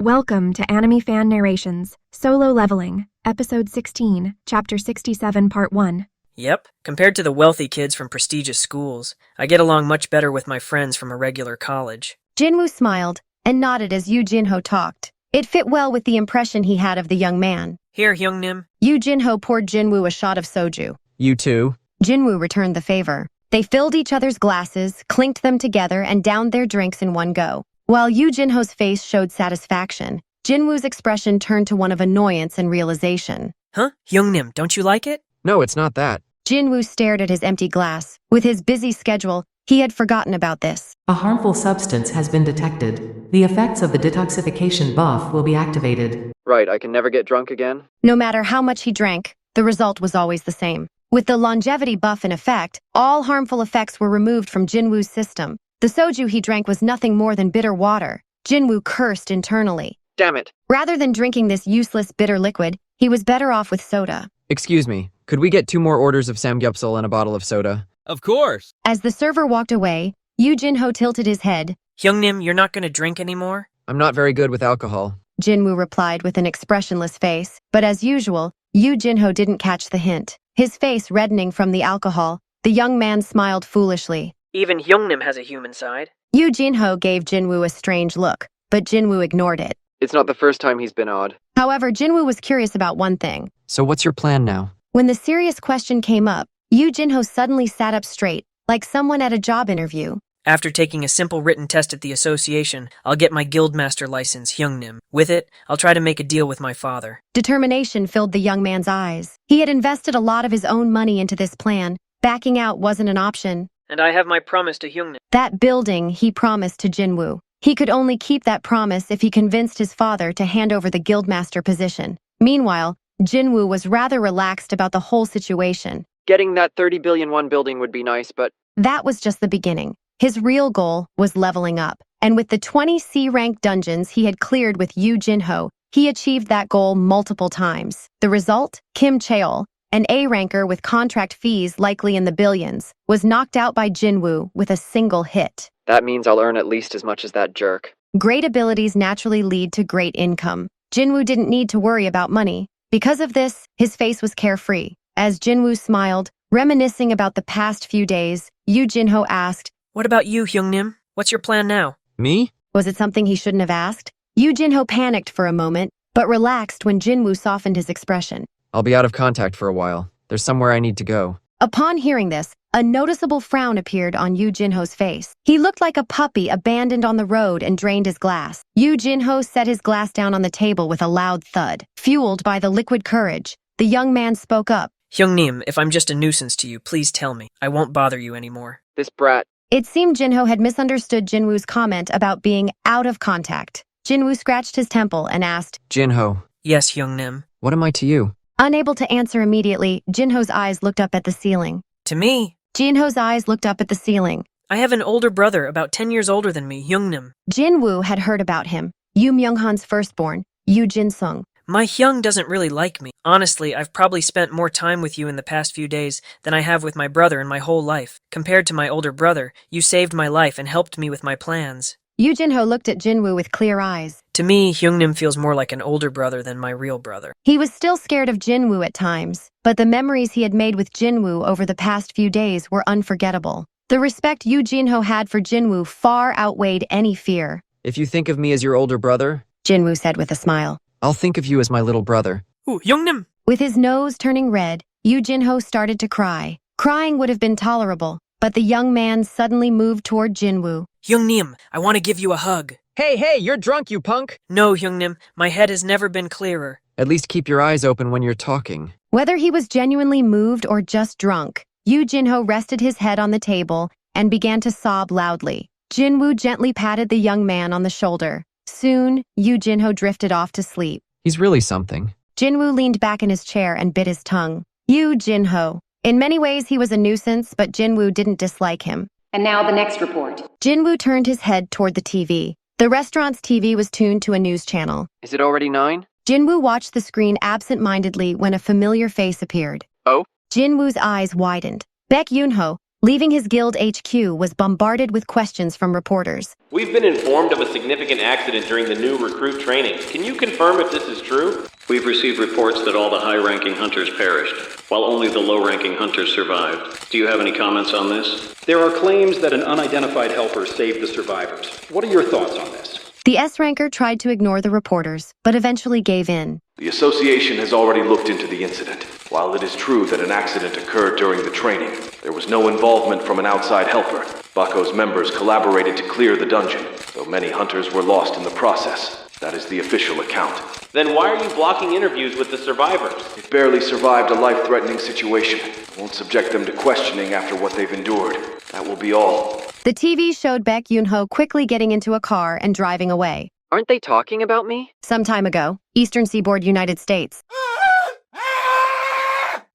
Welcome to AnimeFan Narrations, Solo Leveling, Episode 16, Chapter 67, Part 1. Yep, compared to the wealthy kids from prestigious schools, I get along much better with my friends from a regular college. Jinwoo smiled and nodded as Yoo Jinho talked. It fit well with the impression he had of the young man. Here, Hyungnim. Yoo Jinho poured Jinwoo a shot of soju. You too? Jinwoo returned the favor. They filled each other's glasses, clinked them together, and downed their drinks in one go. While Yoo Jinho's face showed satisfaction, Jinwoo's expression turned to one of annoyance and realization. Huh? Hyungnim, don't you like it? No, it's not that. Jinwoo stared at his empty glass. With his busy schedule, he had forgotten about this. A harmful substance has been detected. The effects of the detoxification buff will be activated. Right, I can never get drunk again? No matter how much he drank, the result was always the same. With the longevity buff in effect, all harmful effects were removed from Jinwoo's system. The soju he drank was nothing more than bitter water. Jinwoo cursed internally. Damn it. Rather than drinking this useless bitter liquid, he was better off with soda. Excuse me, could we get 2 more orders of samgyeopsal and a bottle of soda? Of course. As the server walked away, Yoo Jinho tilted his head. Hyungnim, you're not gonna drink anymore? I'm not very good with alcohol. Jinwoo replied with an expressionless face, but as usual, Yoo Jinho didn't catch the hint. His face reddening from the alcohol, the young man smiled foolishly. Even Hyungnim has a human side. Yoo Jinho gave Jinwoo a strange look, but Jinwoo ignored it. It's not the first time he's been odd. However, Jinwoo was curious about one thing. So what's your plan now? When the serious question came up, Yoo Jinho suddenly sat up straight, like someone at a job interview. After taking a simple written test at the association, I'll get my Guildmaster license, Hyungnim. With it, I'll try to make a deal with my father. Determination filled the young man's eyes. He had invested a lot of his own money into this plan. Backing out wasn't an option. And I have my promise to Hyungnim. That building he promised to Jinwoo. He could only keep that promise if he convinced his father to hand over the Guildmaster position. Meanwhile, Jinwoo was rather relaxed about the whole situation. Getting that 30 billion won building would be nice, but... That was just the beginning. His real goal was leveling up. And with the 20 C-rank dungeons he had cleared with Yoo Jinho, he achieved that goal multiple times. The result? Kim Cheol, an A-ranker with contract fees likely in the billions, was knocked out by Jinwoo with a single hit. That means I'll earn at least as much as that jerk. Great abilities naturally lead to great income. Jinwoo didn't need to worry about money. Because of this, his face was carefree. As Jinwoo smiled, reminiscing about the past few days, Yoo Jinho asked, What about you, Hyungnim? What's your plan now? Me? Was it something he shouldn't have asked? Yoo Jinho panicked for a moment, but relaxed when Jinwoo softened his expression. I'll be out of contact for a while. There's somewhere I need to go. Upon hearing this, a noticeable frown appeared on Yoo Jinho's face. He looked like a puppy abandoned on the road and drained his glass. Yoo Jinho set his glass down on the table with a loud thud. Fueled by the liquid courage, the young man spoke up. Hyungnim, if I'm just a nuisance to you, please tell me. I won't bother you anymore. This brat... It seemed Jinho had misunderstood Jinwoo's comment about being out of contact. Jinwoo scratched his temple and asked, Jinho, Yes, Hyungnim. what am I to you? Unable to answer immediately, Jinho's eyes looked up at the ceiling. To me, Jinho's eyes looked up at the ceiling. I have an older brother about 10 years older than me, Hyungnim. Jinwoo had heard about him, Yoo Myung-han's firstborn, Yoo Jin-sung. My Hyung doesn't really like me. Honestly, I've probably spent more time with you in the past few days than I have with my brother in my whole life. Compared to my older brother, you saved my life and helped me with my plans. Yoo Jinho looked at Jinwoo with clear eyes. To me, Hyungnim feels more like an older brother than my real brother. He was still scared of Jinwoo at times, but the memories he had made with Jinwoo over the past few days were unforgettable. The respect Yoo Jinho had for Jinwoo far outweighed any fear. If you think of me as your older brother, Jinwoo said with a smile. I'll think of you as my little brother. Ooh, Hyungnim! With his nose turning red, Yoo Jinho started to cry. Crying would have been tolerable, but the young man suddenly moved toward Jinwoo. Hyungnim, I want to give you a hug. Hey, you're drunk, you punk! No, Hyungnim, my head has never been clearer. At least keep your eyes open when you're talking. Whether he was genuinely moved or just drunk, Yoo Jinho rested his head on the table and began to sob loudly. Jinwoo gently patted the young man on the shoulder. Soon, Yoo Jinho drifted off to sleep. He's really something. Jinwoo leaned back in his chair and bit his tongue. Yoo Jinho. In many ways, he was a nuisance, but Jinwoo didn't dislike him. And now the next report. Jinwoo turned his head toward the TV. The restaurant's TV was tuned to a news channel. Is it already 9? Jinwoo watched the screen absent-mindedly when a familiar face appeared. Oh? Jinwoo's eyes widened. Baek Yoonho, Leaving his guild HQ was bombarded with questions from reporters. We've been informed of a significant accident during the new recruit training. Can you confirm if this is true? We've received reports that all the high-ranking hunters perished, while only the low-ranking hunters survived. Do you have any comments on this? There are claims that an unidentified helper saved the survivors. What are your thoughts on this? The S-ranker tried to ignore the reporters, but eventually gave in. The association has already looked into the incident. While it is true that an accident occurred during the training, there was no involvement from an outside helper. Bako's members collaborated to clear the dungeon, though many hunters were lost in the process. That is the official account. Then why are you blocking interviews with the survivors? They've barely survived a life-threatening situation. I won't subject them to questioning after what they've endured. That will be all. The TV showed Baek Yoonho quickly getting into a car and driving away. Aren't they talking about me? Some time ago, Eastern Seaboard, United States.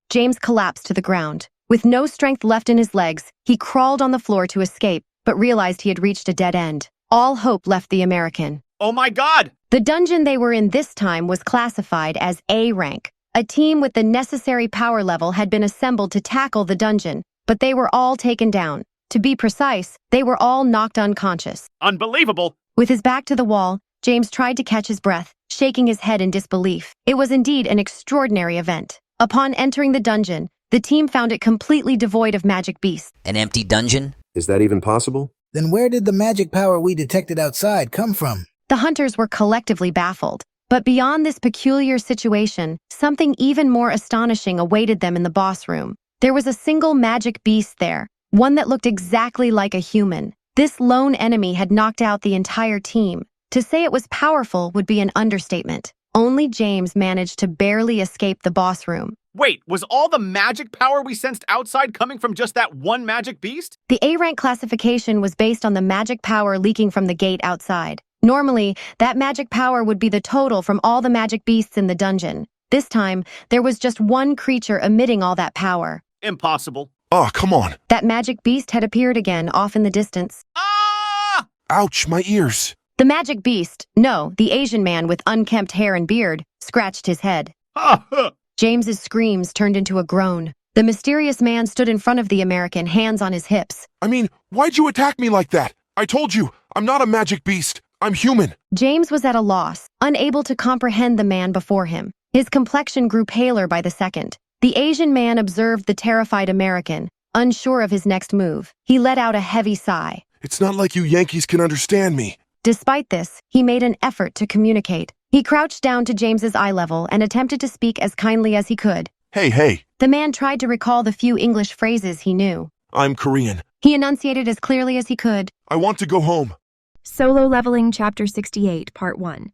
James collapsed to the ground. With no strength left in his legs, he crawled on the floor to escape, but realized he had reached a dead end. All hope left the American. Oh my God! The dungeon they were in this time was classified as A rank. A team with the necessary power level had been assembled to tackle the dungeon, but they were all taken down. To be precise, they were all knocked unconscious. Unbelievable! With his back to the wall, James tried to catch his breath, shaking his head in disbelief. It was indeed an extraordinary event. Upon entering the dungeon, the team found it completely devoid of magic beasts. An empty dungeon? Is that even possible? Then where did the magic power we detected outside come from? The hunters were collectively baffled. But beyond this peculiar situation, something even more astonishing awaited them in the boss room. There was a single magic beast there, one that looked exactly like a human. This lone enemy had knocked out the entire team. To say it was powerful would be an understatement. Only James managed to barely escape the boss room. Wait, was all the magic power we sensed outside coming from just that one magic beast? The A-rank classification was based on the magic power leaking from the gate outside. Normally, that magic power would be the total from all the magic beasts in the dungeon. This time, there was just one creature emitting all that power. Impossible. Oh, come on. That magic beast had appeared again, off in the distance. Ah! Ouch, my ears. The magic beast, no, the Asian man with unkempt hair and beard, scratched his head. James's screams turned into a groan. The mysterious man stood in front of the American, hands on his hips. I mean, why'd you attack me like that? I told you, I'm not a magic beast. I'm human. James was at a loss, unable to comprehend the man before him. His complexion grew paler by the second. The Asian man observed the terrified American, unsure of his next move. He let out a heavy sigh. It's not like you Yankees can understand me. Despite this, he made an effort to communicate. He crouched down to James's eye level and attempted to speak as kindly as he could. Hey. The man tried to recall the few English phrases he knew. I'm Korean. He enunciated as clearly as he could. I want to go home. Solo Leveling Chapter 68, Part 1.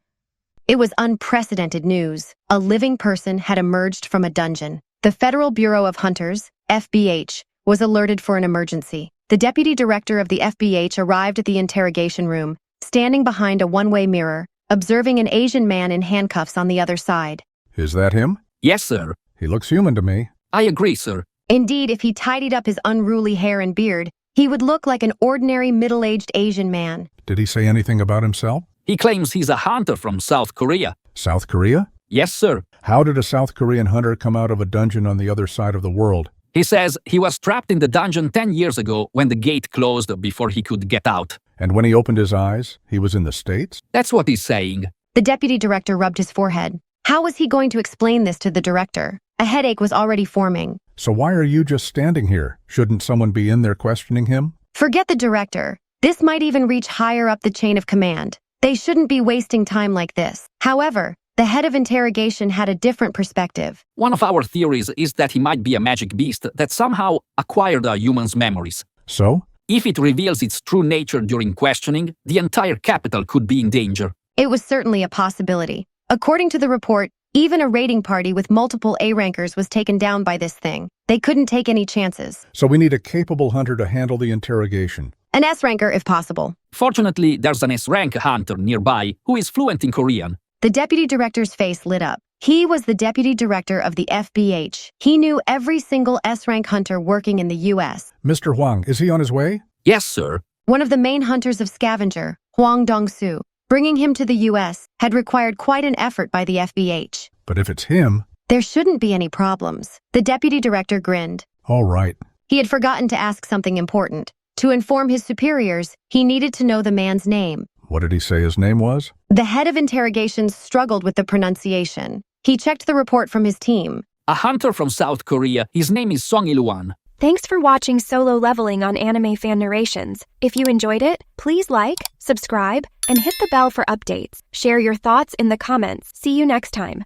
It was unprecedented news. A living person had emerged from a dungeon. The Federal Bureau of Hunters, FBH, was alerted for an emergency. The deputy director of the FBH arrived at the interrogation room, standing behind a one-way mirror, observing an Asian man in handcuffs on the other side. Is that him? Yes, sir. He looks human to me. I agree, sir. Indeed, if he tidied up his unruly hair and beard, he would look like an ordinary middle-aged Asian man. Did he say anything about himself? He claims he's a hunter from South Korea. South Korea? Yes, sir. How did a South Korean hunter come out of a dungeon on the other side of the world? He says he was trapped in the dungeon 10 years ago when the gate closed before he could get out. And when he opened his eyes, he was in the States? That's what he's saying. The deputy director rubbed his forehead. How was he going to explain this to the director? A headache was already forming. So why are you just standing here? Shouldn't someone be in there questioning him? Forget the director. This might even reach higher up the chain of command. They shouldn't be wasting time like this. However, the head of interrogation had a different perspective. One of our theories is that he might be a magic beast that somehow acquired a human's memories. So? If it reveals its true nature during questioning, the entire capital could be in danger. It was certainly a possibility. According to the report, even a raiding party with multiple A-rankers was taken down by this thing. They couldn't take any chances. So we need a capable hunter to handle the interrogation. An S-ranker, if possible. Fortunately, there's an S-rank hunter nearby who is fluent in Korean. The deputy director's face lit up. He was the deputy director of the FBH. He knew every single S-rank hunter working in the U.S. Mr. Huang, is he on his way? Yes, sir. One of the main hunters of Scavenger, Huang Dong-soo, bringing him to the U.S. had required quite an effort by the FBH. But if it's him... There shouldn't be any problems. The deputy director grinned. All right. He had forgotten to ask something important. To inform his superiors, he needed to know the man's name. What did he say his name was? The head of interrogations struggled with the pronunciation. He checked the report from his team. A hunter from South Korea. His name is Sung Ilhwan. Thanks for watching Solo Leveling on AnimeFan Narrations. If you enjoyed it, please like, subscribe, and hit the bell for updates. Share your thoughts in the comments. See you next time.